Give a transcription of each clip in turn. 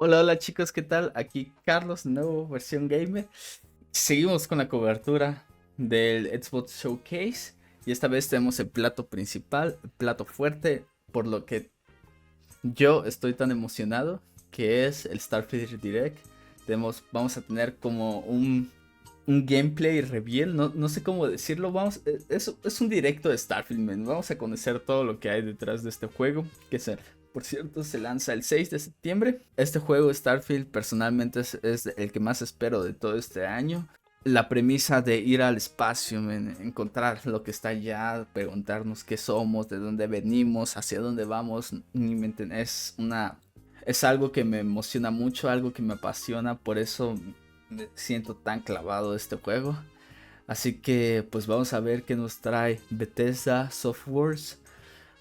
Hola, hola chicos, ¿qué tal? Aquí Carlos, nuevo versión gamer. Seguimos con la cobertura del Xbox Showcase y esta vez tenemos el plato principal, el plato fuerte, por lo que yo estoy tan emocionado, que es el Starfield Direct. Vamos a tener como un gameplay reveal, no sé cómo decirlo, es un directo de Starfield, man. Vamos a conocer todo lo que hay detrás de este juego, por cierto, se lanza el 6 de septiembre. Este juego Starfield personalmente es el que más espero de todo este año. La premisa de ir al espacio, man, encontrar lo que está allá, preguntarnos qué somos, de dónde venimos, hacia dónde vamos, es algo que me emociona mucho, algo que me apasiona, por eso me siento tan clavado de este juego. Así que pues vamos a ver qué nos trae Bethesda Softworks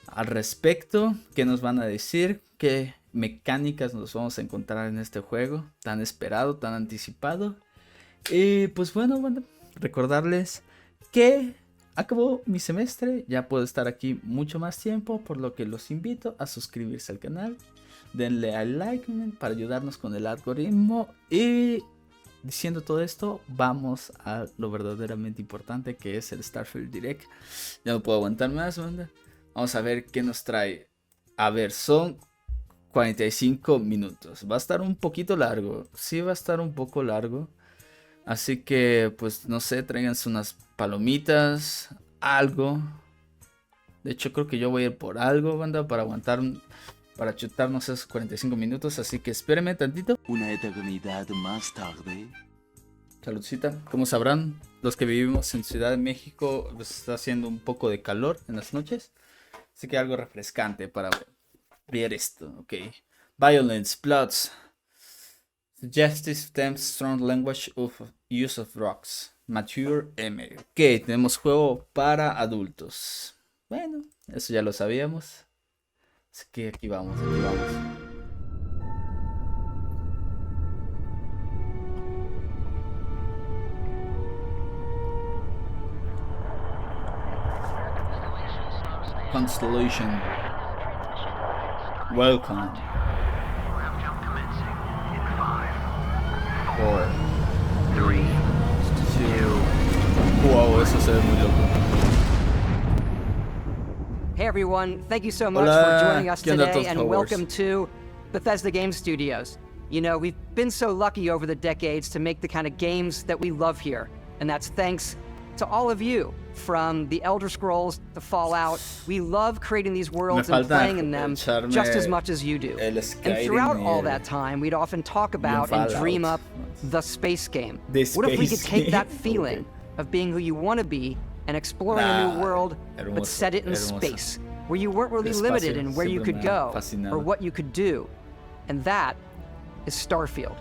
al respecto, qué nos van a decir, qué mecánicas nos vamos a encontrar en este juego tan esperado, tan anticipado. Y pues bueno, recordarles que acabó mi semestre, ya puedo estar aquí mucho más tiempo, por lo que los invito a suscribirse al canal, denle al like para ayudarnos con el algoritmo. Y diciendo todo esto, vamos a lo verdaderamente importante, que es el Starfield Direct. Ya no puedo aguantar más, banda. Vamos a ver qué nos trae. A ver, son 45 minutos. Va a estar un poquito largo. Sí, va a estar un poco largo. Así que, pues, no sé, tráiganse unas palomitas, algo. De hecho, creo que yo voy a ir por algo, banda, para chutarnos esos 45 minutos. Así que espérenme tantito. Una eternidad más tarde. Saludcita. Como sabrán, los que vivimos en Ciudad de México, pues está haciendo un poco de calor en las noches. Así que algo refrescante para ver esto, ok. Violence, plots, suggestive themes, strong language of use of rocks, mature M. Ok, tenemos juego para adultos. Bueno, eso ya lo sabíamos. Así que aquí vamos, aquí vamos. Constellation. Welcome. 4, 3, 2. Wow, eso se ve muy loco. Hey everyone, thank you so much Hola, for joining us ¿qué onda, today Toast and Powers? welcome to Bethesda Game Studios. You know, we've been so lucky over the decades to make the kind of games that we love here, and that's thanks to all of you. From the Elder Scrolls to Fallout, we love creating these worlds and playing in them just as much as you do. And throughout all that time, we'd often talk about and dream up the space game. What if we could take that feeling of being who you want to be and exploring a new world, but set it in space, where you weren't really limited in where you could go or what you could do? And that is Starfield.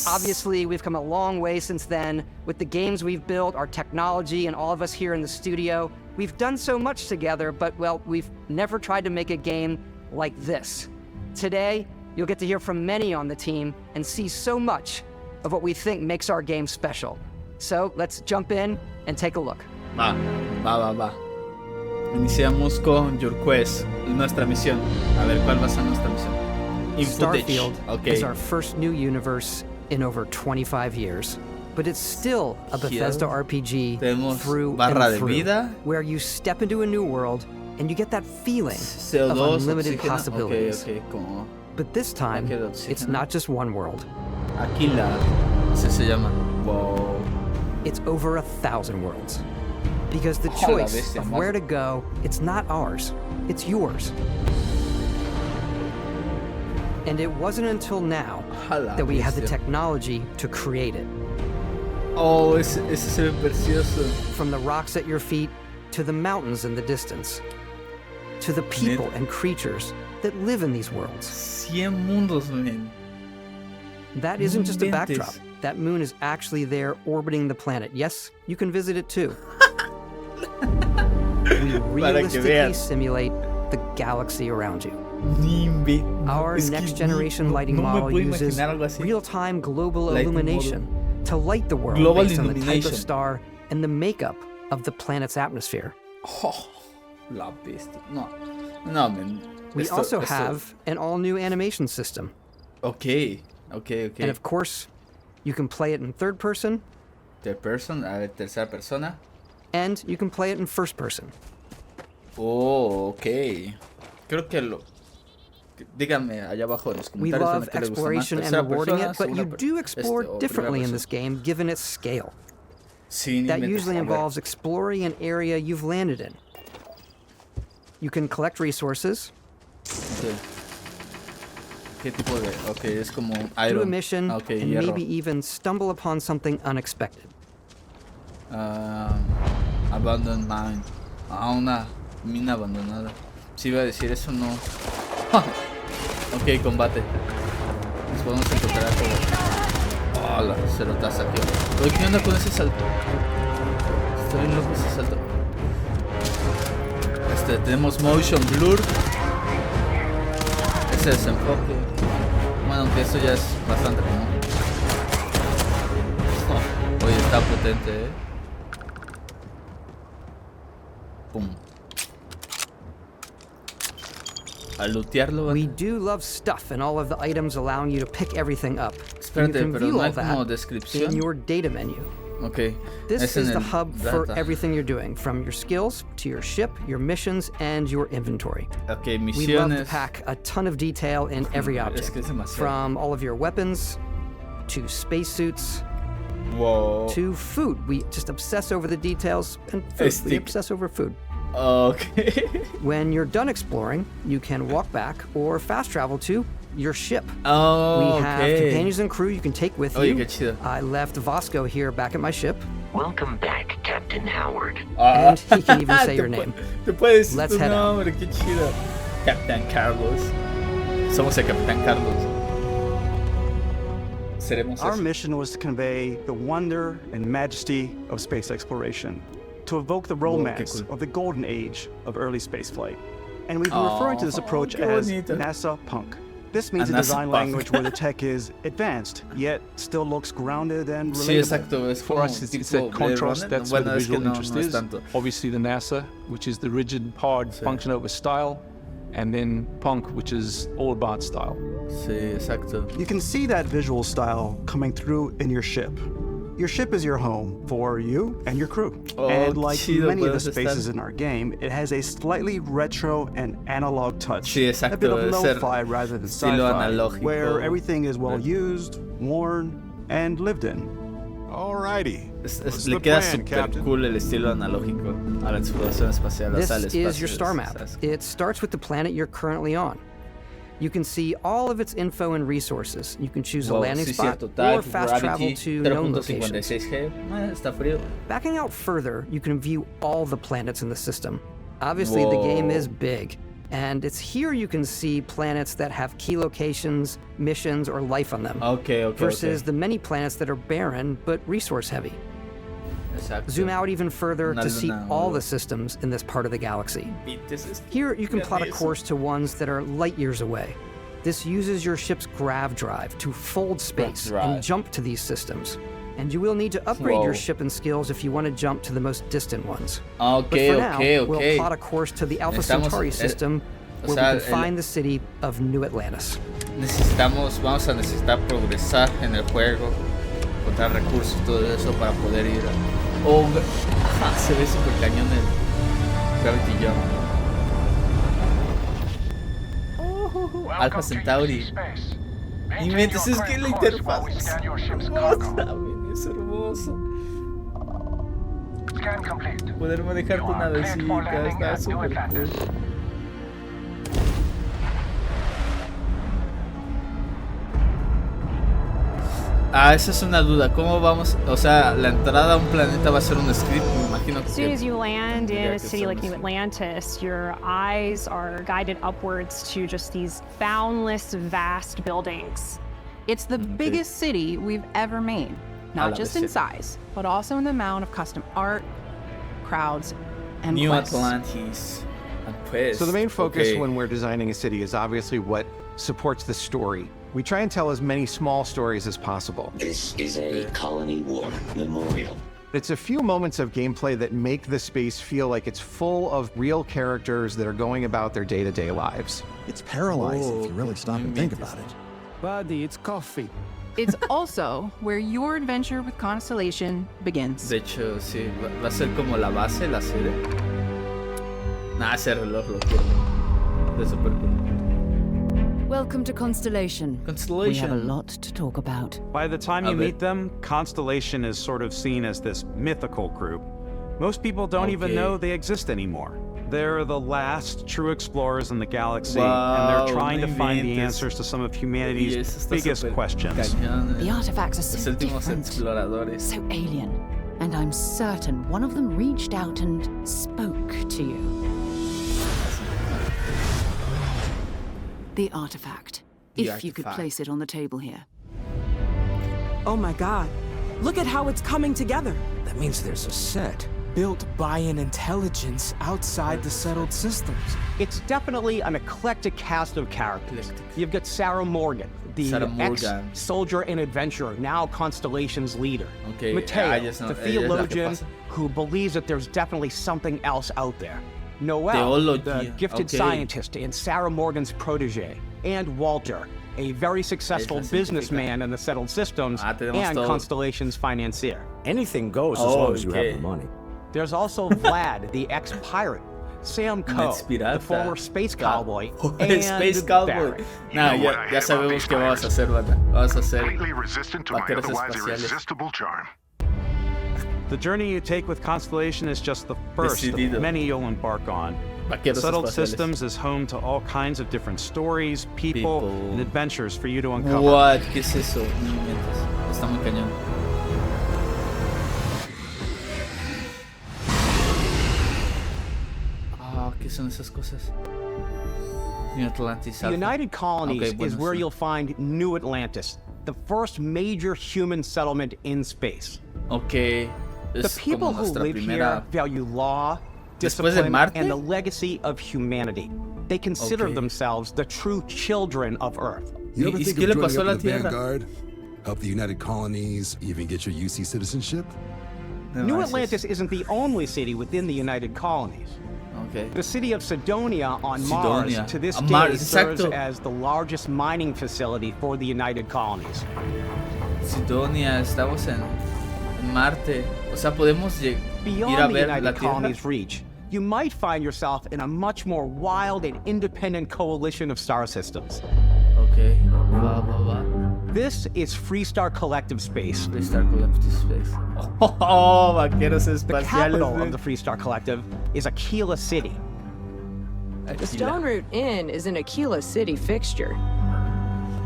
Obviously, we've come a long way since then. With the games we've built, our technology, and all of us here in the studio, we've done so much together, but, well, we've never tried to make a game like this. Today, you'll get to hear from many on the team and see so much of what we think makes our game special. So, let's jump in and take a look. Va. Iniciamos con Your Quest, nuestra misión. A ver, ¿cuál va a ser nuestra misión? In footage. Starfield Okay. is our first new universe in over 25 years. But it's still a Bethesda RPG Tenemos through barra and de through, vida. where you step into a new world and you get that feeling of CO2, unlimited oxígeno. possibilities. Okay, como But this time, tanque de oxígeno. it's not just one world. Aquila. Así se llama. Wow. It's over 1,000 worlds. Because the la choice bestia, of más. where to go, it's not ours, it's yours. And it wasn't until now A la that we had the bestia. technology to create it. Oh, ese se ve precioso. From the rocks at your feet to the mountains in the distance, to the people and creatures that live in these worlds. 100 mundos, man. That isn't just a inventes. backdrop. That moon is actually there orbiting the planet. Yes, you can visit it too. We realistically veas. simulate the galaxy around you. Ni inve- Our es que next-generation no- lighting no me model puedo uses imaginar algo así. real-time global Lighting illumination to light the world Global based on the type illumination. of star and the makeup of the planet's atmosphere. Oh, la bestia. No, man. We also have an all-new animation system. Ok. Ok, ok. And of course, you can play it in third person. Third person, a ver, tercera persona. And you can play it in first person. Oh, ok. Creo que lo... Díganme allá abajo en los We comentarios love qué les gusta más, exploration and tercera rewarding persona, it, but you segunda do explore o differently primera in this persona. game given its scale. Sí, ni That me usually deja ver. involves exploring an area you've landed in. You can collect resources Ok. ¿Qué tipo de...? Ok, es como do a iron. mission, Ok, and hierro. maybe even stumble upon something unexpected. Abandoned mine. Una mina abandonada. Sí iba a decir eso, no. Ok, combate. Nos podemos encontrar como... Oh, la cerotaza aquí. Oye, ¿qué onda con ese salto? Está bien loco ese salto. Tenemos motion blur. Ese desenfoque. Bueno, aunque eso ya es bastante común. Oye, está potente, Pum. A lootearlo, We ¿vale? do love stuff, and all of the items allowing you to pick everything up. Espérate, you can pero view no all hay como that descripción. in your data menu. Ok. This Es en is the el hub for data. everything you're doing, from your skills to your ship, your missions, and your inventory. Ok, We love to misiones. pack a ton of detail in every Es object, que es demasiado. from all of your weapons to spacesuits Wow. to food. We just obsess over the details, and food. We Stick. obsess over food. Ok. When you're done exploring, you can walk back or fast travel to your ship. Oh, We have ok. companions and crew you can take with Oye, you. qué chido. I left Vasco here back at my ship, Welcome back, Captain Howard. and he can even say Te your pu- name. Te puedes decir Let's tu head out. nombre, qué chido. Capitán Carlos. Somos el Capitán Carlos. Seremos Our eso. mission was to convey the wonder and majesty of space exploration, to evoke the romance cool. of the golden age of early spaceflight. And we've been referring to this approach qué as bonito. NASA Punk. This means a NASA design Punk. language where the tech is advanced, yet still looks grounded and Sí, relatable. exacto. Es For como us, it's tipo that Blade contrast. Runner. That's where Bueno, the es que visual no, interest no es is. tanto. Obviously, the NASA, which is the rigid, hard, Sí. function over style, and then Punk, which is all about style. Sí, exacto. You can see that visual style coming through in your ship. Your ship is your home for you and your crew. Oh, and like chido, many of the puedes spaces estar- in our game, it has a slightly retro and analog touch. Sí, exacto, A bit of debe ser lo-fi rather than estilo sci-fi, analógico. where everything is well used, worn, and lived in. Alrighty. Le queda super cool el estilo analógico a la exploración espacial. This al is espacio, your star map. ¿sabes? It starts with the planet you're currently on. You can see all of its info and resources. You can choose a Wow, landing sí, spot cierto. or Type, fast travel gravity, to known locations. 0.56G. Está frío. Backing out further, you can view all the planets in the system. Obviously, the game Whoa. is big, and it's here you can see planets that have key locations, missions, or life on them, Ok, ok, versus ok. the many planets that are barren but resource heavy. Exacto. Zoom out even further Una to see luna, all boludo. the systems in this part of the galaxy. Vites, es que- Here, you can plot a Vean eso. course to ones that are light years away. This uses your ship's grav drive to fold space drive. and jump to these systems. And you will need to upgrade Whoa. your ship and skills if you want to jump to the most distant ones. Ok, But for ok, now, ok. we'll plot a course to the Alpha Necesitamos- Centauri system o where sea, we can find the city of New Atlantis. Vamos a necesitar progresar en el juego, encontrar recursos, todo eso para poder ir a... Oh, se ve super cañón el Gravity Jump. Alpha Centauri. Inventes, es que la interfaz es hermosa, men, es hermoso. Poder manejar tu navecita, está súper cool. Esa es una duda. ¿Cómo vamos? O sea, la entrada a un planeta va a ser un script, me imagino que... As soon as you land in tendría a que city ser like un New script. Atlantis, your eyes are guided upwards to just these boundless, vast buildings. It's the biggest city we've ever made, not la just in bestia. size, but also in the amount of custom art, crowds, and New quests. Atlantis. And Quest. So the main focus Okay. when we're designing a city is obviously what supports the story. We try and tell as many small stories as possible. This is a Colony War memorial. It's a few moments of gameplay that make the space feel like it's full of real characters that are going about their day-to-day lives. It's paralyzing if you really stop and think inventes. about it. Buddy, it's coffee. It's also where your adventure with Constellation begins. De hecho, sí, va a ser como la base, la serie. Nah, ese reloj lo quiero. De super cool. Welcome to Constellation. Constellation. We have a lot to talk about. By the time you meet them, Constellation is sort of seen as this mythical group. Most people don't even know they exist anymore. They're the last true explorers in the galaxy, and they're trying to find the answers to some of humanity's biggest questions. The artifacts are so different, so alien, and I'm certain one of them reached out and spoke to you. The artifact, if you could place it on the table here. Oh my god. Look at how it's coming together. That means there's a set built by an intelligence outside the settled systems. It's definitely an eclectic cast of characters. You've got Sarah Morgan, the ex-soldier and adventurer, now Constellation's leader. Mateo, the theologian who believes that there's definitely something else out there. Noel, the gifted scientist and Sarah Morgan's protege. And Walter, a very successful businessman in the settled systems and Constellation's financier. Anything goes as long as you have the money. There's also Vlad, the ex-pirate, Sam Coe, the former space cowboy, and Space Cowboy. Nah, ya sabemos qué vamos a hacer, banda. Vamos a hacer vaqueros espaciales. The journey you take with Constellation is just the first of many you'll embark on. Settled Systems is home to all kinds of different stories, people, and adventures for you to uncover. What? ¿Qué es eso? Está muy cañón. ¿Qué son esas cosas? New Atlantis. The United Colonies is where you'll find New Atlantis, the first major human settlement in space. The people who live here value law, discipline, and the legacy of humanity. They consider themselves the true children of Earth. You ever think of joining up in the Vanguard? Help the United Colonies, even get your UC citizenship? New Atlantis isn't the only city within the United Colonies. The city of Sidonia on Mars to this day serves as the largest mining facility for the United Colonies. Sidonia, estamos en Marte. O sea, podemos ir a Beyond the ver la United Tierra. Colonies' reach, you might find yourself in a much more wild and independent coalition of star systems. This is Freestar Collective Space. Freestar Collective Space. Oh, vaqueros espaciales. The capital of the Freestar Collective is Aquila City. The Stone Root Inn is an Aquila City fixture.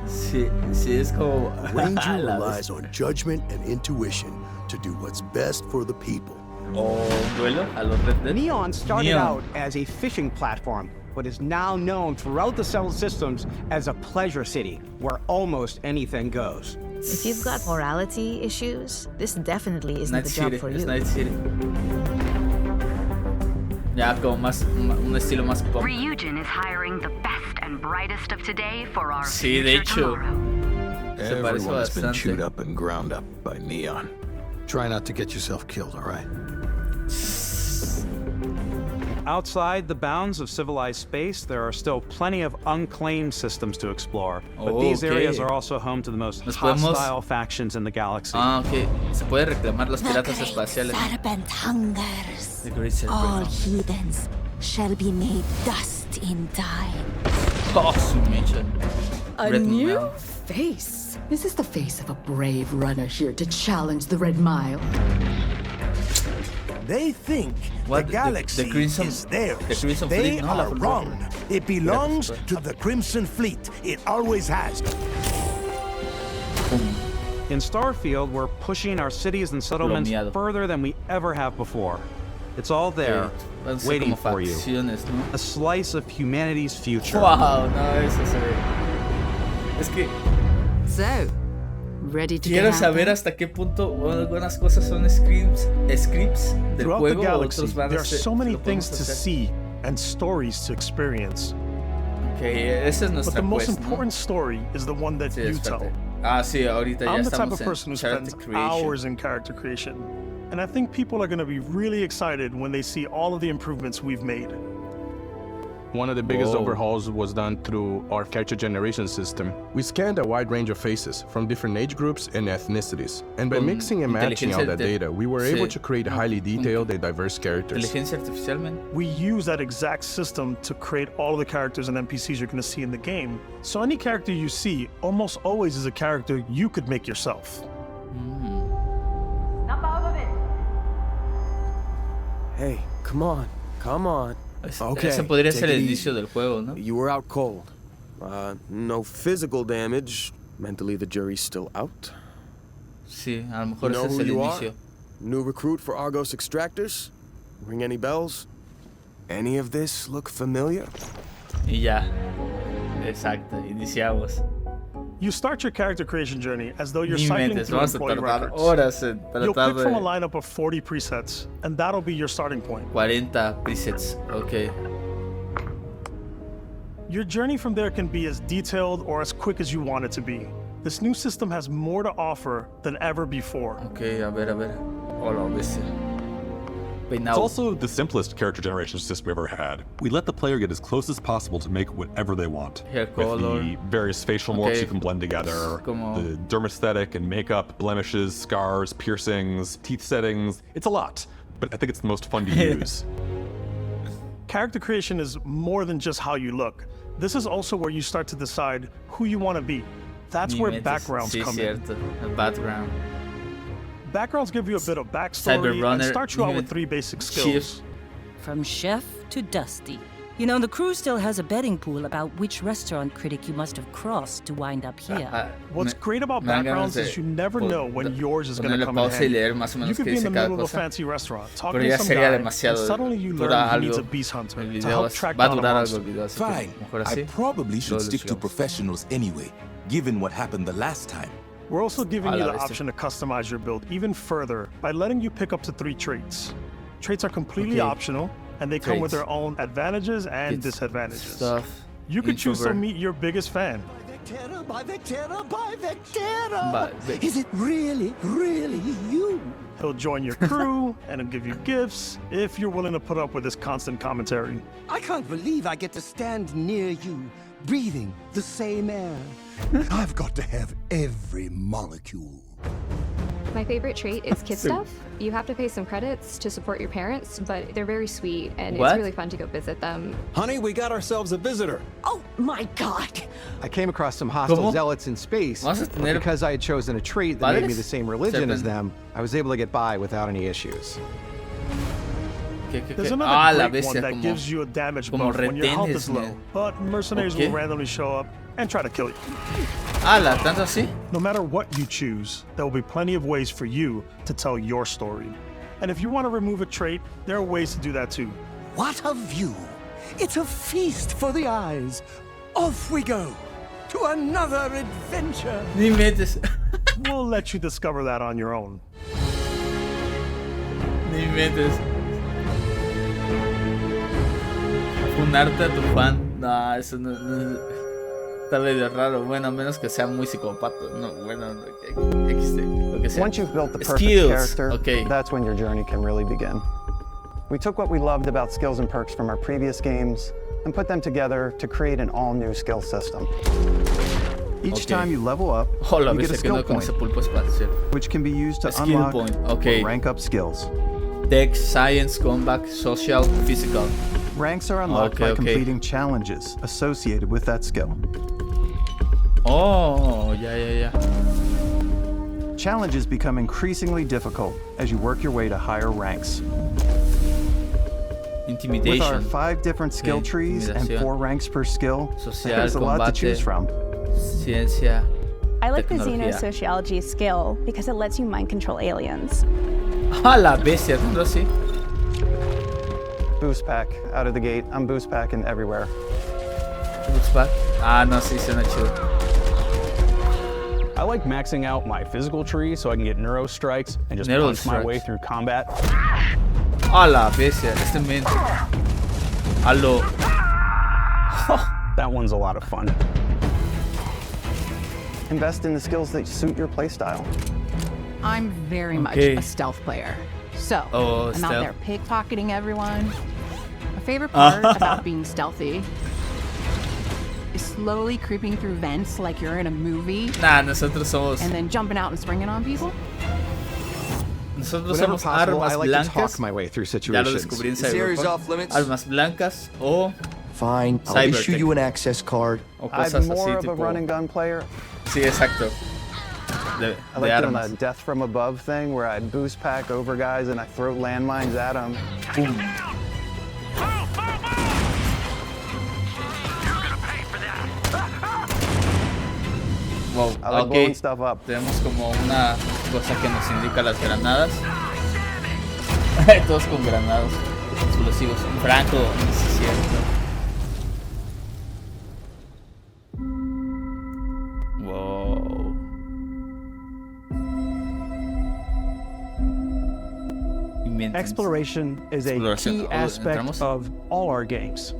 Sí, es como... Ranger relies on judgment and intuition to do what's best for the people. Neon started out as a fishing platform, but is now known throughout the settled systems as a pleasure city where almost anything goes. If you've got morality issues, this definitely isn't the job for you. Night City. Ya, como más, un estilo más pop. REACCIÓN is hiring the best and brightest of today for our Sí, de hecho. Everyone's been chewed up and ground up by Neon. Try not to get yourself killed, all right? Outside the bounds of civilized space, there are still plenty of unclaimed systems to explore, but these areas are also home to the most hostile factions in the galaxy. Se puede reclamar los piratas espaciales. Serpent hungers. All heathens shall be made dust in time. A new face. Is this the face of a brave runner here to challenge the Red Mile? They think the galaxy is theirs. The Crimson They Fleet, are wrong. It belongs to the Crimson Fleet. It always has. In Starfield, we're pushing our cities and settlements further than we ever have before. It's all there, waiting for you. A slice of humanity's future. Wow, no, eso se ve. Es que... So, ready to quiero saber hasta qué punto algunas cosas son scripts del Throughout juego. the galaxy, Otros van there a are ser, so many lo podemos things to hacer. see and stories to experience. Esa es nuestra But the most quest, important story is the one that you tell. Sí, ahorita ya I'm the type estamos of person who spends hours in character creation, and I think people are going to be really excited when they see all of the improvements we've made. One of the biggest overhauls was done through our character generation system. We scanned a wide range of faces from different age groups and ethnicities. And by mixing and matching all that data, we were able to create highly detailed and diverse characters. We use that exact system to create all of the characters and NPCs you're going to see in the game. So any character you see almost always is a character you could make yourself. Snap out of it. Hey, come on. Okay, ese podría ser el inicio del juego, ¿no? You were out cold. No physical damage. Mentally, the jury's still out. Sí, a lo mejor ese es el inicio. New recruit for Argos Extractors? Ring any bells? Any of this look familiar? Y ya. Exacto, iniciamos. You start your character creation journey as though you're cycling through employee records. You'll pick from a lineup of 40 presets, and that'll be your starting point. 40 presets, okay. Your journey from there can be as detailed or as quick as you want it to be. This new system has more to offer than ever before. Okay, a ver. Hola, bestia. It's also the simplest character generation system we ever had. We let the player get as close as possible to make whatever they want. Hair color. With the various facial morphs you can blend together, the dermesthetic and makeup, blemishes, scars, piercings, teeth settings. It's a lot, but I think it's the most fun to use. Character creation is more than just how you look. This is also where you start to decide who you want to be. That's where backgrounds come in. Background. Backgrounds give you a bit of backstory and start you out with 3 basic skills. From chef to dusty. You know, the crew still has a betting pool about which restaurant critic you must have crossed to wind up here. What's great about backgrounds is you never know when yours is going to come in handy. You could be in the middle of a fancy restaurant talking to some guy, and suddenly you learn he needs a beast hunter to help track down a monster. Fine, I probably should stick to professionals anyway, given what happened the last time. We're also giving you the option to customize your build even further by letting you pick up to 3 traits. Traits are completely optional, and they come with their own advantages and disadvantages. You could choose to meet your biggest fan. By the terror! Is it really you? He'll join your crew, and he'll give you gifts, if you're willing to put up with this constant commentary. I can't believe I get to stand near you, breathing the same air. I've got to have every molecule. My favorite trait is kid stuff. You have to pay some credits to support your parents, but they're very sweet, and it's really fun to go visit them. Honey, we got ourselves a visitor. Oh my god! I came across some hostile zealots in space, but because I had chosen a trait that made me the same religion as them, I was able to get by without any issues. There's another great one that gives you a damage buff when your health is low, but mercenaries will randomly show up and try to kill you. ¿Tanto así? No matter what you choose, there will be plenty of ways for you to tell your story. And if you want to remove a trait, there are ways to do that too. What a view! It's a feast for the eyes. Off we go to another adventure. We'll let you discover that on your own. Funarte a tu fan. No, eso no está medio raro. Bueno, a menos que sea muy psicópata. No, bueno, lo que sea. Once you've built the perfect character, that's when your journey can really begin. We took what we loved about skills and perks from our previous games and put them together to create an all-new skill system. Each time you level up, you get a skill point, which can be used to unlock or rank up skills. Dex, science, combat, social, physical. Ranks are unlocked by completing challenges associated with that skill. Oh, yeah. Challenges become increasingly difficult as you work your way to higher ranks. Intimidation. With our 5 different skill trees and 4 ranks per skill, there's a lot to choose from. Ciencia. I like the Xenosociology skill because it lets you mind control aliens. La bestia, ¿tanto así? Boost pack out of the gate. I'm boost packing everywhere. Boost pack? No, sí, suena chido. I like maxing out my physical tree so I can get neuro strikes and just punch my way through combat. La bestia, este men. Aló. That one's a lot of fun. Invest in the skills that suit your playstyle. I'm very much a stealth player. So, I'm stealth. out there pickpocketing everyone. favorite part about being stealthy is slowly creeping through vents like you're in a movie. Nah, nosotros somos... And then jumping out and springing on people. Nosotros somos armas blancas. My way through ya lo descubrí en Cyberpunk. Armas blancas o... Fine, I'll issue you an access card. O cosas I'm así, more of tipo... a run and gun player. Sí, exacto. I like doing a death from above thing where I boost pack over guys and I throw landmines at them. Wow, I like blowing stuff up. Tenemos como una cosa que nos indica las granadas. Todos con granadas explosivos. Un franco, no sé si es cierto. Wow. Exploration is a key aspect of all our games.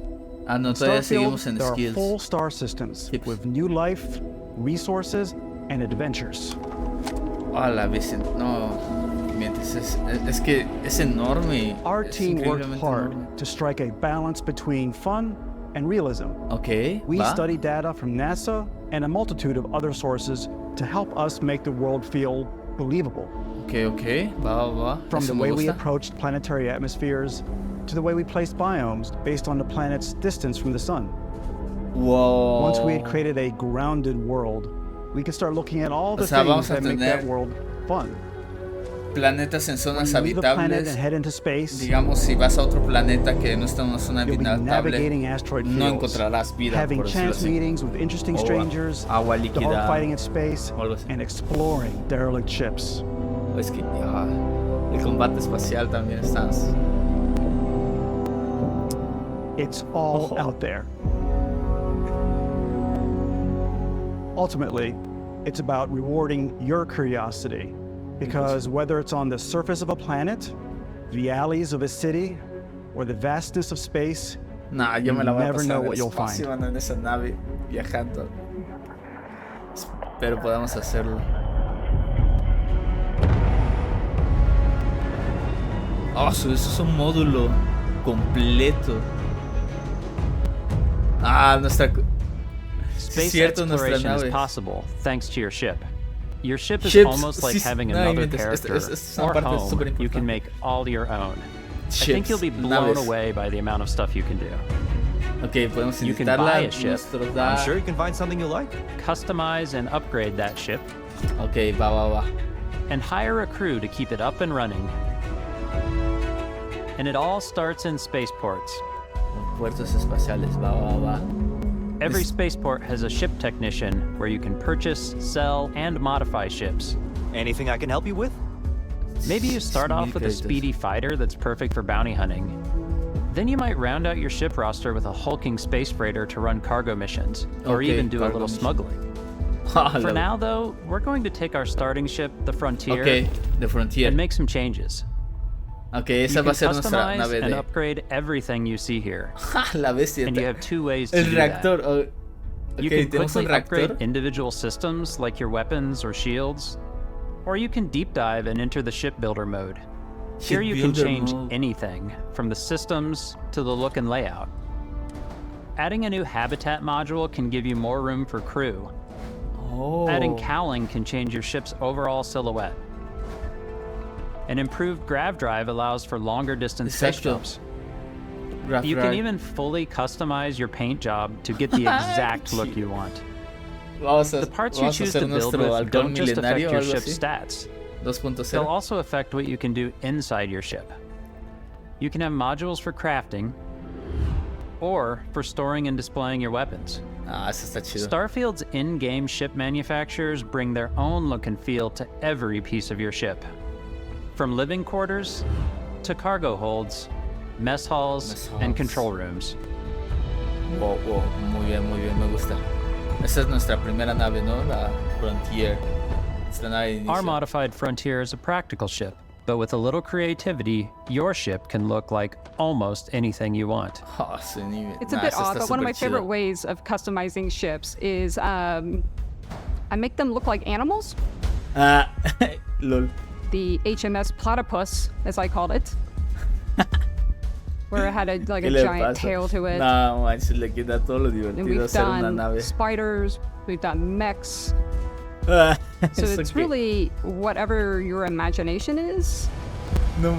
Ah, no, todavía seguimos en there skills. are full star systems with new life, resources, and adventures. Ah, la vez, no, mientes, es que es enorme. Our team worked hard to strike a balance between fun and realism. Okay, we study data from NASA and a multitude of other sources to help us make the world feel believable. Okay, va. From the way we approached planetary atmospheres to the way we placed biomes based on the planet's distance from the sun. Whoa. Once we had created a grounded world, we could start looking at all the things that make that world fun. Planetas en zonas habitables. And head into space, digamos, si vas a otro planeta que no está en una zona habitable, no encontrarás vida. Having chance meetings with interesting strangers, agua líquida, fighting in space, and exploring derelict ships. Es que el combate espacial también estás. It's all out there. Ultimately, it's about rewarding your curiosity, because whether it's on the surface of a planet, the alleys of a city, or the vastness of space, yo me la voy never know what you'll find. En esa nave viajando. Espero podamos hacerlo. Oh, eso es un módulo completo. Ah, nuestra... Space cierto, exploration is possible thanks to your ship. Your ship is almost like having another character or home you can make all your own. I think you'll be blown away by the amount of stuff you can do. Okay, podemos you can buy a ship. I'm sure you can find something you like. Customize and upgrade that ship. Okay, va. And hire a crew to keep it up and running. And it all starts in spaceports. Puertos espaciales, va. Every spaceport has a ship technician where you can purchase, sell, and modify ships. Anything I can help you with? Maybe you start off with a speedy fighter that's perfect for bounty hunting. Then you might round out your ship roster with a hulking space freighter to run cargo missions, or even do a little smuggling. For now, though, we're going to take our starting ship, the Frontier, and make some changes. Okay, esa va a ser nuestra nave and upgrade everything you see here. La bestia. And you have two ways to do that. Okay, you can quickly upgrade individual systems like your weapons or shields, or you can deep dive and enter the shipbuilder mode. Here you can change anything, from the systems to the look and layout. Adding a new habitat module can give you more room for crew. Adding cowling can change your ship's overall silhouette. An improved grav drive allows for longer distance space jumps. You can even fully customize your paint job to get the exact look you want. The parts you choose to build with don't just affect your ship's stats. They'll also affect what you can do inside your ship. You can have modules for crafting, or for storing and displaying your weapons. Starfield's in-game ship manufacturers bring their own look and feel to every piece of your ship. From living quarters to cargo holds, mess halls, and control rooms. Wow, muy bien, me gusta. Esa es nuestra primera nave, ¿no? La Frontier. Our modified Frontier is a practical ship, but with a little creativity, your ship can look like almost anything you want. It's a bit odd, but one of my favorite ways of customizing ships is I make them look like animals. Lol. The HMS Platypus, as I called it. where it had a giant tail to it. No, manches, le quita todo lo divertido ser una nave. We've done spiders, we've done mechs. So it's really whatever your imagination is. No,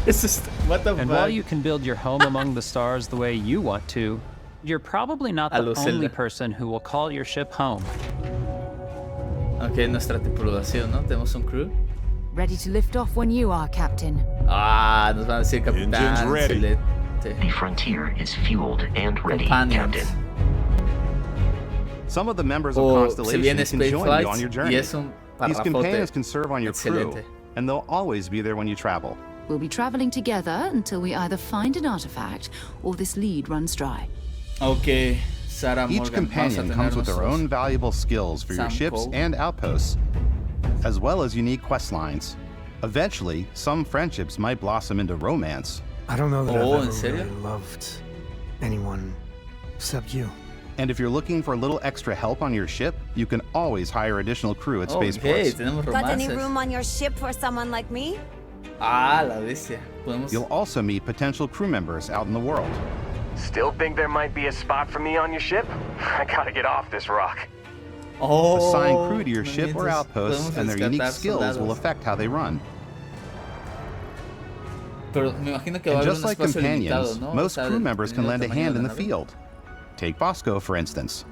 it's just, what the fuck? And while you can build your home among the stars the way you want to, you're probably not the only person who will call your ship home. Okay, nuestra tripulación, ¿no? Tenemos un crew. Ready to lift off when you are, Captain. Ah, nos van a decir capitán. Engines ready. Excelente. The Frontier is fueled and ready, Captain. Some of the members of Constellation can join you on your journey. These companions can serve on your crew, and they'll always be there when you travel. We'll be traveling together until we either find an artifact or this lead runs dry. Okay, Sarah Morgan. Each companion comes with their own valuable skills for your ships and outposts, as well as unique quest lines. Eventually, some friendships might blossom into romance. I don't know that I've ever really loved anyone except you. And if you're looking for a little extra help on your ship, you can always hire additional crew at spaceports. Got any room on your ship for someone like me? Ah, la bestia. You'll also meet potential crew members out in the world. Still think there might be a spot for me on your ship? I gotta get off this rock. Assign crew to your ship or outposts, and their unique skills will affect how they run. And just like companions, most crew members can lend a hand in the field. Take Bosco, for instance.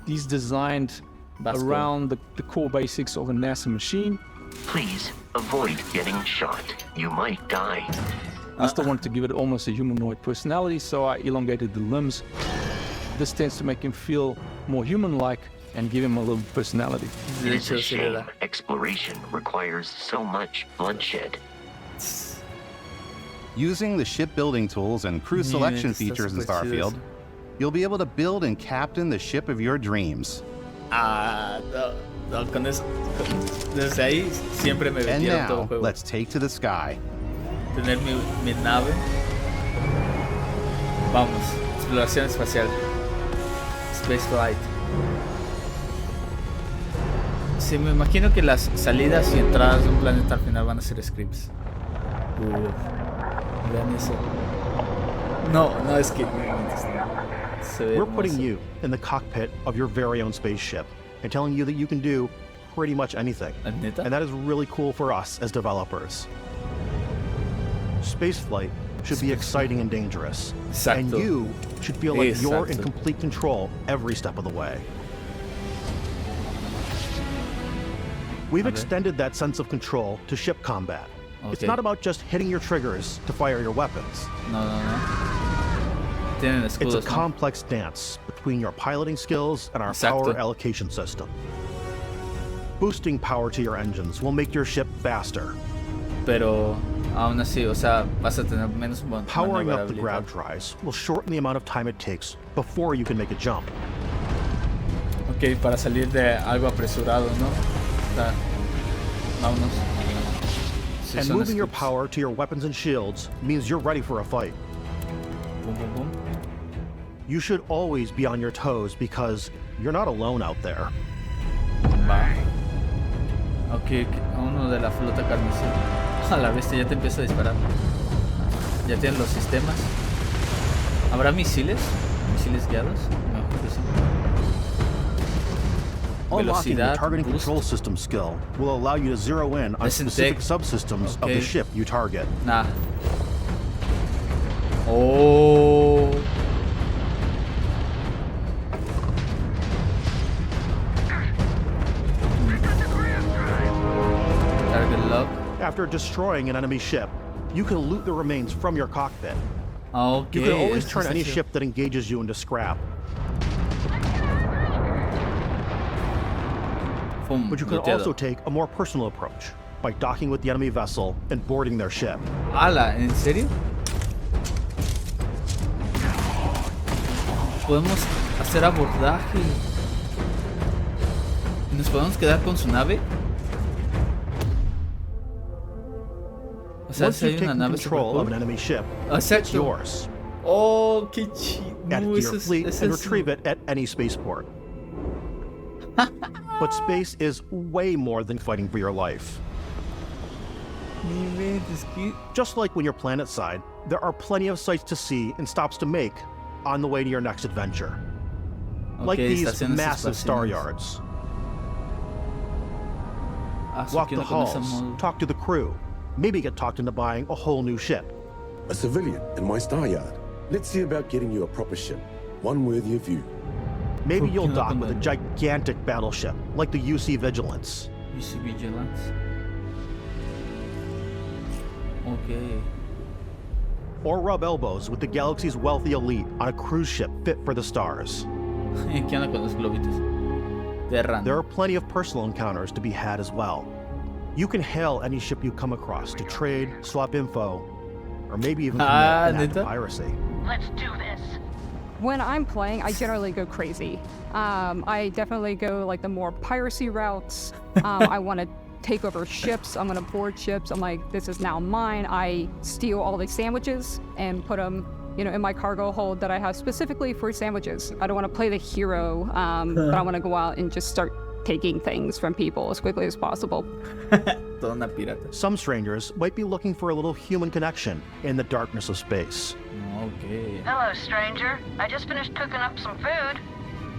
He's designed around the core basics of a NASA machine. Please avoid getting shot. You might die. I still wanted to give it almost a humanoid personality, so I elongated the limbs. This tends to make him feel more human-like and give him a little personality. It is a shame exploration requires so much bloodshed. Using the shipbuilding tools and crew selection features in Starfield, you'll be able to build and captain the ship of your dreams. Ah, no, con eso, desde ahí siempre me vendieron todo el juego. Let's take to the sky. Tener mi nave. Vamos, exploración espacial. Space flight. Sí, me imagino que las salidas y entradas de un planeta al final van a ser scripts. Vean eso. No, es que we're putting you in the cockpit of your very own spaceship and telling you that you can do pretty much anything. And that is really cool for us as developers. Spaceflight should be exciting and dangerous. Exacto. And you should feel like you're in complete control every step of the way. We've extended that sense of control to ship combat. Okay. It's not about just hitting your triggers to fire your weapons. No. It's a complex dance between your piloting skills and our power allocation system. Boosting power to your engines will make your ship faster. Pero aún así, o sea, vas a tener menos powering up the grab drives will shorten the amount of time it takes before you can make a jump. Okay, para salir de algo apresurado, ¿no? O sea, vámonos. And moving your power to your weapons and shields means you're ready for a fight. Boom, boom, boom. You should always be on your toes because you're not alone out there. Va. Ok, uno de la flota carnicera. A la bestia, ya te empieza a disparar. Ya tienen los sistemas. ¿Habrá misiles? ¿Misiles guiados? Mejor que sí. Unlocking the targeting control system skill will allow you to zero in on specific subsystems of the ship you target. Nah. Oh. Target lock. After destroying an enemy ship, you can loot the remains from your cockpit. Okay. You can always turn any ship that engages you into scrap. But you can also take a more personal approach by docking with the enemy vessel and boarding their ship. Ala, ¿en serio? Podemos hacer abordaje. ¿Nos podemos quedar con su nave? O sea, Once you've taken control of an enemy ship, it's yours. Oh, qué chido. Add it to your fleet and retrieve it at any spaceport. But space is way more than fighting for your life. Just like when you're planetside, there are plenty of sights to see and stops to make on the way to your next adventure. Like these massive star yards. Walk the halls, talk to the crew, maybe get talked into buying a whole new ship. A civilian in my star yard. Let's see about getting you a proper ship, one worthy of you. Maybe you'll dock with a gigantic battleship, like the UC Vigilance. UC Vigilance? Okay. Or rub elbows with the galaxy's wealthy elite on a cruise ship fit for the stars. ¿Qué onda con los globitos? There are plenty of personal encounters to be had as well. You can hail any ship you come across to trade, swap info, or maybe even commit an act of piracy. Let's do this. When I'm playing, I generally go crazy. I definitely go like the more piracy routes. I want to take over ships. I'm going to board ships. I'm like, this is now mine. I steal all the sandwiches and put them, in my cargo hold that I have specifically for sandwiches. I don't want to play the hero, but I want to go out and just start taking things from people as quickly as possible. Some strangers might be looking for a little human connection in the darkness of space. Okay. Hello, stranger. I just finished cooking up some food.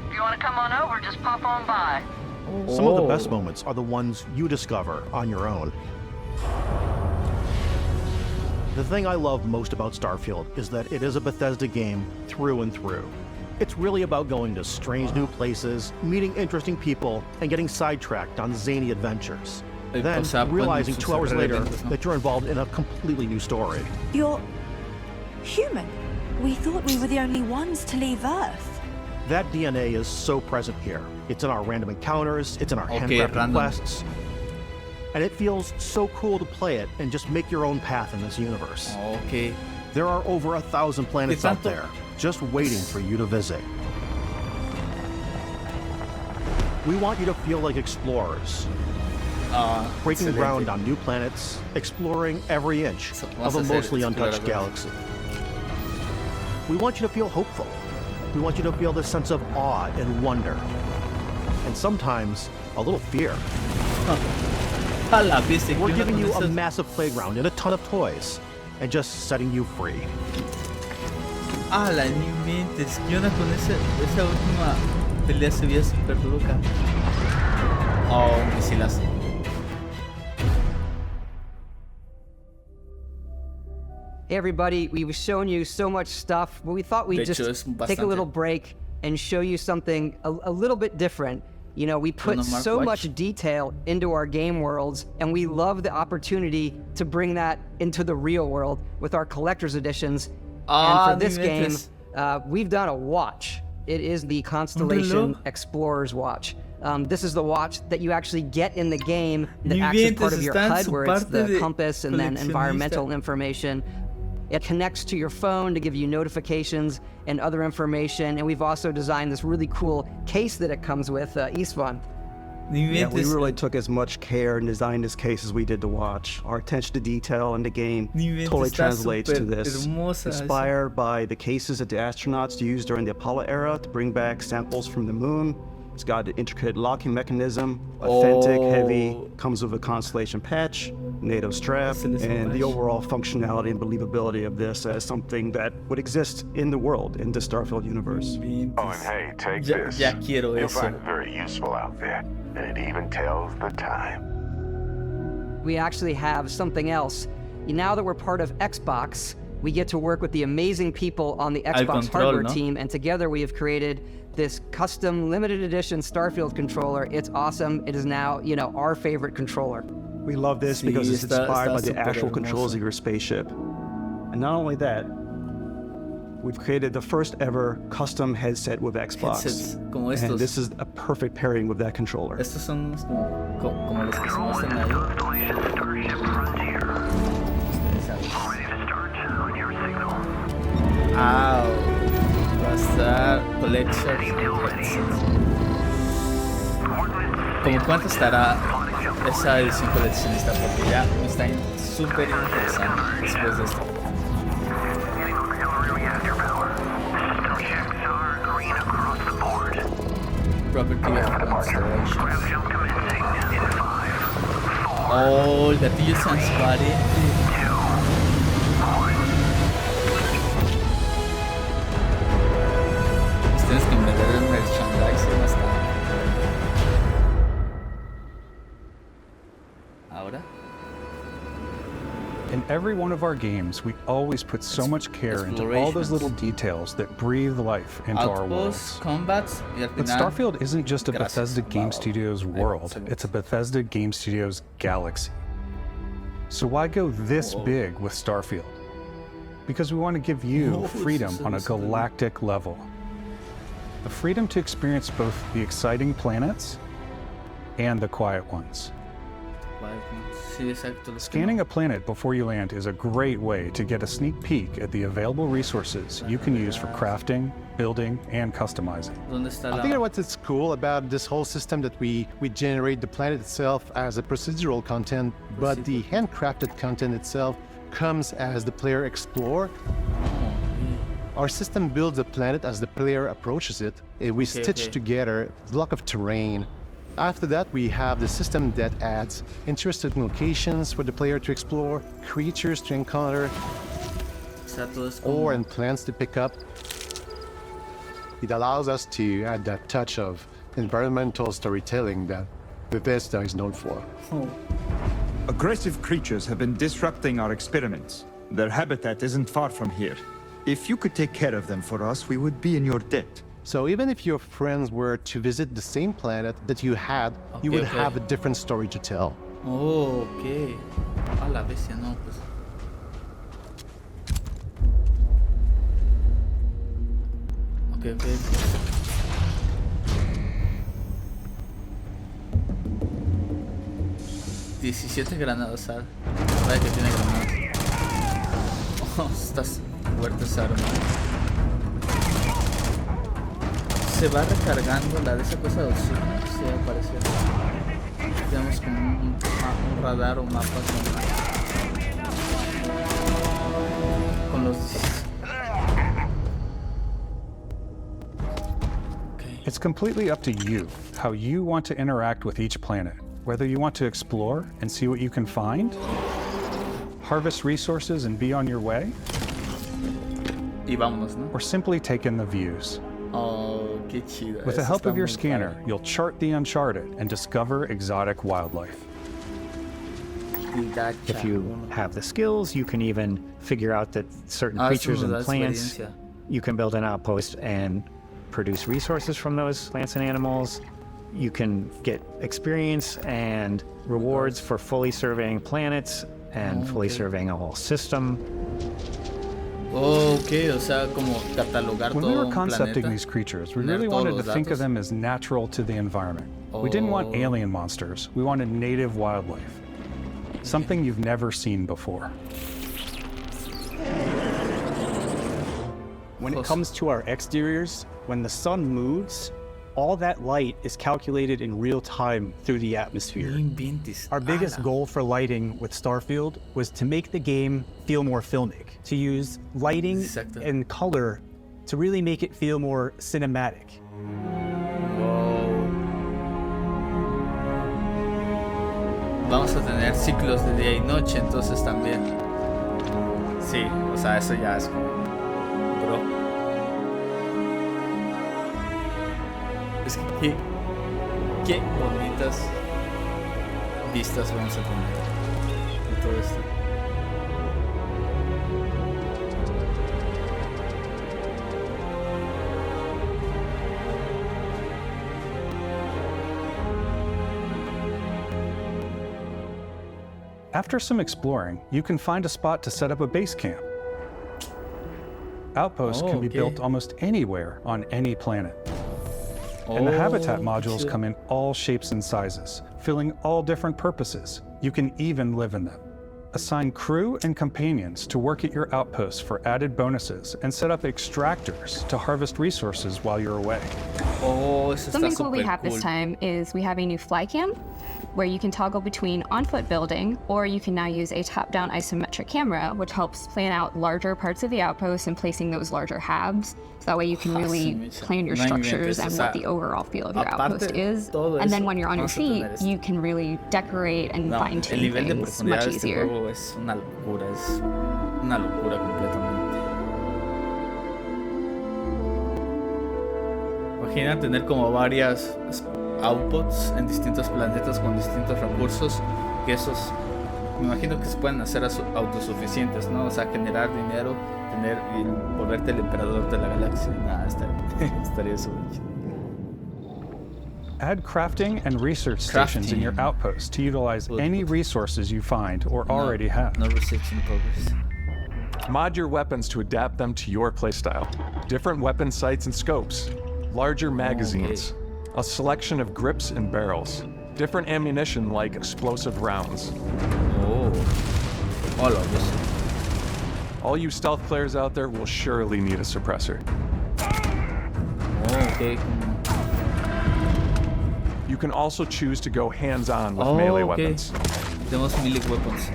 If you want to come on over, just pop on by. Some of the best moments are the ones you discover on your own. The thing I love most about Starfield is that it is a Bethesda game through and through. It's really about going to strange new places, meeting interesting people, and getting sidetracked on zany adventures. Then realizing 2 hours later that you're involved in a completely new story. You're human. We thought we were the only ones to leave Earth. That DNA is so present here. It's in our random encounters, it's in our handcrafted quests. And it feels so cool to play it and just make your own path in this universe. Okay. There are over 1,000 planets out there, just waiting for you to visit. We want you to feel like explorers. Breaking ground on new planets, exploring every inch of a mostly untouched galaxy. We want you to feel hopeful. We want you to feel this sense of awe and wonder. And sometimes, a little fear. We're giving you a massive playground and a ton of toys, and just setting you free. La ni mentes. ¿Qué onda con esa última pelea? Se veía super loca. Oh, un misilazo. Hey everybody, we've shown you so much stuff, but we thought we'd just take a little break and show you something a little bit different. We put so much detail into our game worlds, and we love the opportunity to bring that into the real world with our collector's editions. And for this game, we've done a watch. It is the Constellation Explorer's Watch. This is the watch that you actually get in the game that acts as part of your HUD, where it's the compass and then environmental information. It connects to your phone to give you notifications and other information. And we've also designed this really cool case that it comes with, Istvan. Yeah, we really took as much care and designed this case as we did the watch. Our attention to detail in the game totally translates to this. Inspired by the cases that the astronauts used during the Apollo era to bring back samples from the moon. It's got an intricate locking mechanism, authentic, heavy, comes with a Constellation patch, NATO strap, and the overall functionality and believability of this as something that would exist in the world, in the Starfield universe. Oh, and hey, take this. You'll find it very useful out there, and it even tells the time. We actually have something else. Now that we're part of Xbox, we get to work with the amazing people on the Xbox hardware team, and together we have created this custom limited edition Starfield controller. It's awesome. It is now, our favorite controller. We love this because it's inspired by the actual controls of your spaceship. And not only that, we've created the first ever custom headset with Xbox. And this is a perfect pairing with that controller. Estos son como los que se muestran ahí. Pasar collections. ¿Cómo cuánto estará esa edición coleccionista? Porque ya me está súper interesante después de esto. Property of Constellation. Oh, el gatillo es transparente. In every one of our games, we always put so much care into all those little details that breathe life into our worlds. But Starfield isn't just a Bethesda Game Studios world, it's a Bethesda Game Studios galaxy. So why go this big with Starfield? Because we want to give you freedom on a galactic level. The freedom to experience both the exciting planets and the quiet ones. Scanning a planet before you land is a great way to get a sneak peek at the available resources you can use for crafting, building, and customizing. I think what's cool about this whole system that we generate the planet itself as a procedural content, but the handcrafted content itself comes as the player explore. Our system builds a planet as the player approaches it. We stitch together a block of terrain. After that, we have the system that adds interesting locations for the player to explore, creatures to encounter, ore and plants to pick up. It allows us to add that touch of environmental storytelling that Bethesda is known for. Aggressive creatures have been disrupting our experiments. Their habitat isn't far from here. If you could take care of them for us, we would be in your debt. So even if your friends were to visit the same planet that you had, you would have a different story to tell. Oh, ok. A la bestia, no, pues. Ok. 17 granadas, ¿sabes? Vaya que tiene granadas. Oh, estas fuertes armas. Se va recargando la de esa cosa de oxígeno, sí, al parecer. Digamos como un radar o mapa con los... Okay. It's completely up to you how you want to interact with each planet. Whether you want to explore and see what you can find, harvest resources and be on your way, y vámonos, ¿no? Or simply take in the views. Oh, qué chido. With the help of your scanner, you'll chart the uncharted and discover exotic wildlife. If you have the skills, you can even figure out that certain creatures and plants, you can build an outpost and produce resources from those plants and animals. You can get experience and rewards for fully surveying planets and fully surveying a whole system. Okay, o sea, como catalogar When we were concepting these creatures, we really wanted to think of them as natural to the environment. We didn't want alien monsters. We wanted native wildlife. Something you've never seen before. When it comes to our exteriors, when the sun moves, all that light is calculated in real time through the atmosphere. Our biggest goal for lighting with Starfield was to make the game feel more filmic, to use lighting and color to really make it feel more cinematic. Vamos a tener ciclos de día y noche, entonces también. Sí, o sea, eso ya es como... Bro. Es que qué bonitas vistas vamos a tener de todo esto. After some exploring, you can find a spot to set up a base camp. Outposts can be built almost anywhere on any planet. And the habitat modules come in all shapes and sizes, filling all different purposes. You can even live in them. Assign crew and companions to work at your outposts for added bonuses and set up extractors to harvest resources while you're away. Something cool we have this time is we have a new fly cam where you can toggle between on-foot building, or you can now use a top-down isometric camera, which helps plan out larger parts of the outpost and placing those larger habs. So that way you can really plan your structures and what the overall feel of your outpost is. And then when you're on your feet, you can really decorate and fine-tune things much easier. Es una locura completamente. Imagina tener como varias outputs en distintos planetas con distintos recursos, que esos me imagino que se pueden hacer autosuficientes, ¿no? O sea, generar dinero, tener y volverte el emperador de la galaxia. Nada, estaría eso. Add crafting and research stations in your outpost to utilize any resources you find or already have. No research in progress. Mod your weapons to adapt them to your playstyle. Different weapon sights and scopes, larger magazines, a selection of grips and barrels, different ammunition like explosive rounds. All of this. All you stealth players out there will surely need a suppressor. Okay. You can also choose to go hands-on with melee weapons. Tenemos melee weapons.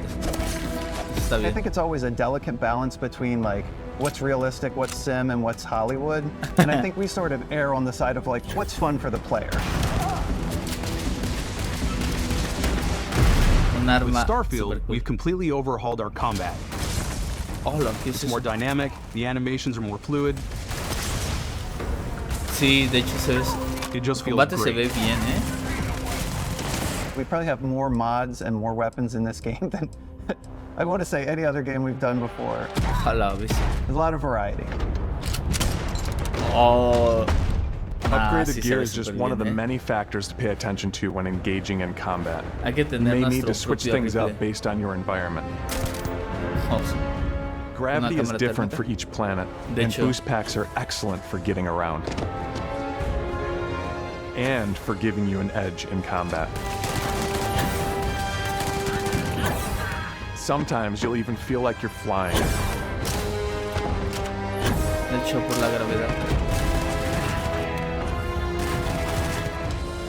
I think it's always a delicate balance between like what's realistic, what's sim, and what's Hollywood. And I think we sort of err on the side of like what's fun for the player. With Starfield, we've completely overhauled our combat. It's more dynamic, the animations are more fluid. Sí, de hecho it just feels combate great. Se ve bien, ¿eh? We probably have more mods and more weapons in this game than I want to say any other game we've done before. There's a lot of variety. Upgraded gear is just one of the many factors to pay attention to when engaging in combat. You may need to switch things up based on your environment. Gravity is different for each planet, and boost packs are excellent for getting around. And for giving you an edge in combat. Sometimes you'll even feel like you're flying.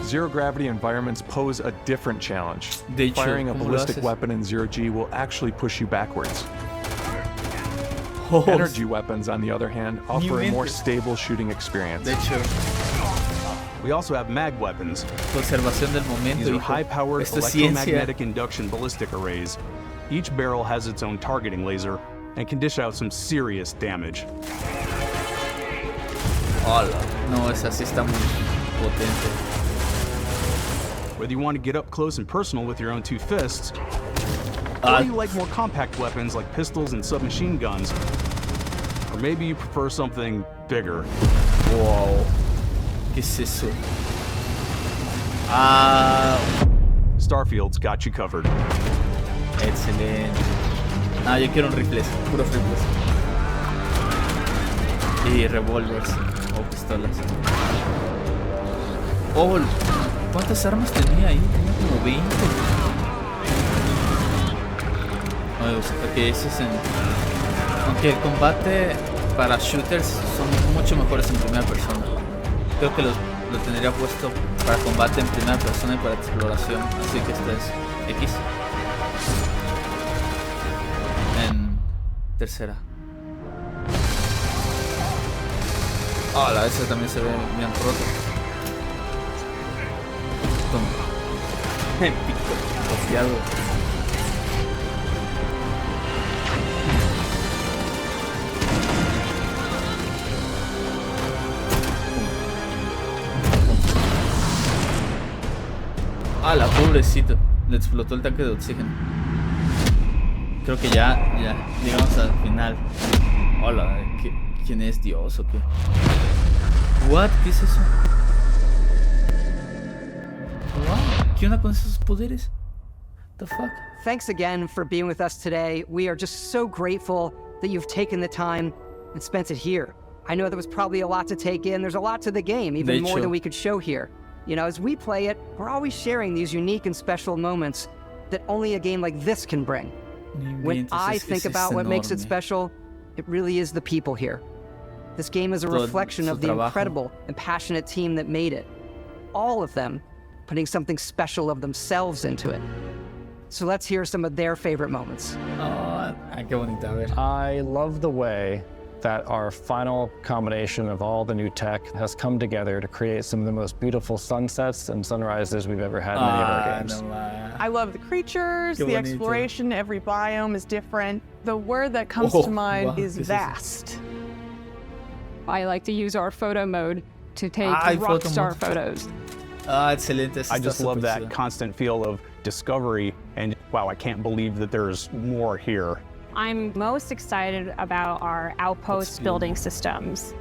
Zero gravity environments pose a different challenge. Firing a ballistic weapon in zero G will actually push you backwards. Energy weapons, on the other hand, offer a more stable shooting experience. We also have mag weapons. Conservación del momento. These are high-powered electromagnetic induction ballistic arrays. Each barrel has its own targeting laser and can dish out some serious damage. Hola. No, esa sí está muy potente. Whether you want to get up close and personal with your own two fists, or you like more compact weapons like pistols and submachine guns, or maybe you prefer something bigger. Wow. ¿Qué es eso? Starfield's got you covered. Excelente. Yo quiero un rifles, puros rifles. Y revólveres o pistolas. Oh, ¿cuántas armas tenía ahí? Tenía como 20. Porque ese es aunque el combate para shooters son mucho mejores en primera persona. Creo que lo tendría puesto para combate en primera persona y para exploración. Así que esto es X. En tercera. Hola, ese también se ve bien roto. Toma. Pico, copiado. La pobrecito, le explotó el tanque de oxígeno. Creo que ya llegamos al final. Hola, ¿quién es Dios o qué? What? ¿Qué es eso? What? ¿Qué onda con esos poderes? The fuck? Thanks again for being with us today. We are just so grateful that you've taken the time and spent it here. I know there was probably a lot to take in. There's a lot to the game, even more than we could show here. You know, as we play it, we're always sharing these unique and special moments that only a game like this can bring. When I think about what makes it special, it really is the people here. This game is a reflection of the incredible and passionate team that made it. All of them putting something special of themselves into it. So let's hear some of their favorite moments. Qué bonita, a ver. I love the way that our final combination of all the new tech has come together to create some of the most beautiful sunsets and sunrises we've ever had in any of our games. I love the creatures, the exploration, every biome is different. The word that comes to mind is vast. I like to use our photo mode to take rock star photos. Excelente. I just love that constant feel of discovery and wow, I can't believe that there's more here. I'm most excited about our outpost building systems.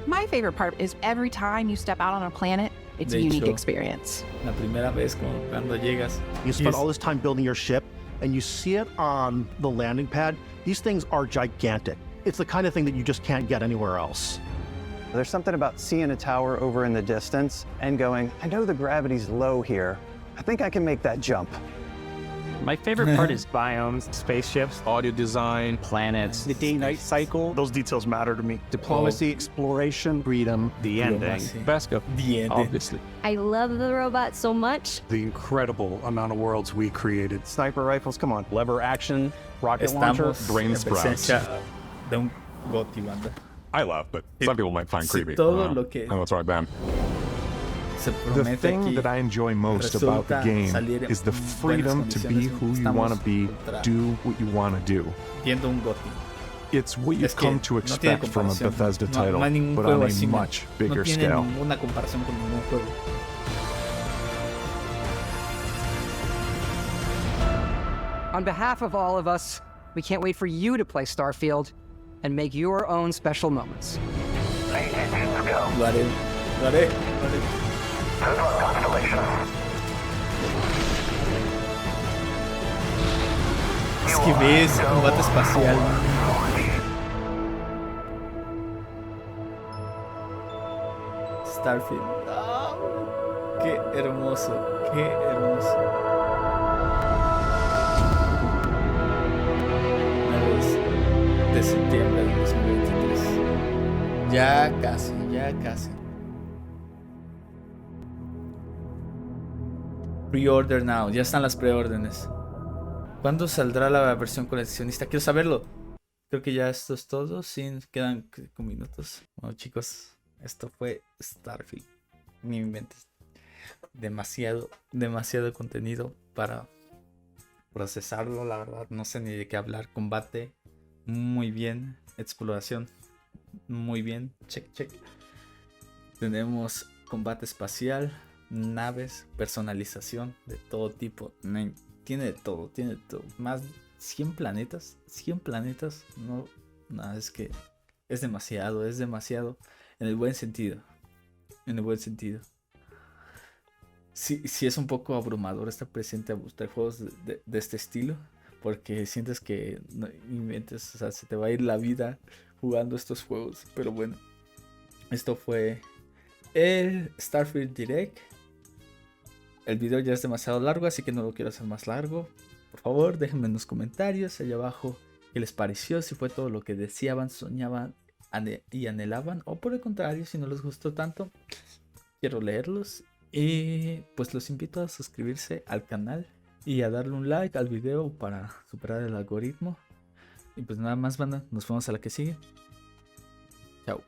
My favorite part is every time you step out on a planet, it's a unique experience. La primera vez cuando llegas. You spend all this time building your ship, and you see it on the landing pad. These things are gigantic. It's the kind of thing that you just can't get anywhere else. There's something about seeing a tower over in the distance and going, I know the gravity's low here. I think I can make that jump. My favorite part is biomes, spaceships, audio design, planets, the day-night cycle. Those details matter to me. Diplomacy, exploration, freedom, the ending. Vasco, the ending. Obviously. I love the robot so much. The incredible amount of worlds we created. Sniper rifles, come on. Lever action, rocket launcher, brain sprouts. De un goti, banda. I love, but some people might find creepy. Todo lo que that's right, Ben. The thing that I enjoy most about the game is the freedom to be who you want to be, do what you want to do. It's what you've come to expect from a Bethesda title, but on a much bigger scale. On behalf of all of us, we can't wait for you to play Starfield and make your own special moments. Got it. Good luck, Constellation. Es que ves combate espacial. Starfield. Oh, qué hermoso, qué hermoso. 9 de septiembre de 2023. Ya casi. Pre-order now, ya están las preórdenes. ¿Cuándo saldrá la versión coleccionista? Quiero saberlo. Creo que ya esto es todo. Sí, quedan 5 minutos. Bueno, chicos, esto fue Starfield. Ni me inventes. Demasiado contenido para procesarlo, la verdad. No sé ni de qué hablar. Combate, muy bien. Exploración, muy bien. Check. Tenemos combate espacial, naves, personalización de todo tipo. Tiene de todo. Más 100 planetas. No, es que es demasiado. En el buen sentido. Sí es un poco abrumador estar presente a buscar juegos de este estilo. Porque sientes que no inventes, o sea, se te va a ir la vida jugando estos juegos. Pero bueno, esto fue el Starfield Direct. El video ya es demasiado largo, así que no lo quiero hacer más largo. Por favor, déjenme en los comentarios allá abajo qué les pareció, si fue todo lo que deseaban, soñaban y anhelaban, o por el contrario, si no les gustó tanto, quiero leerlos. Y pues los invito a suscribirse al canal y a darle un like al video para superar el algoritmo. Y pues nada más, banda, nos vemos a la que sigue. Chao.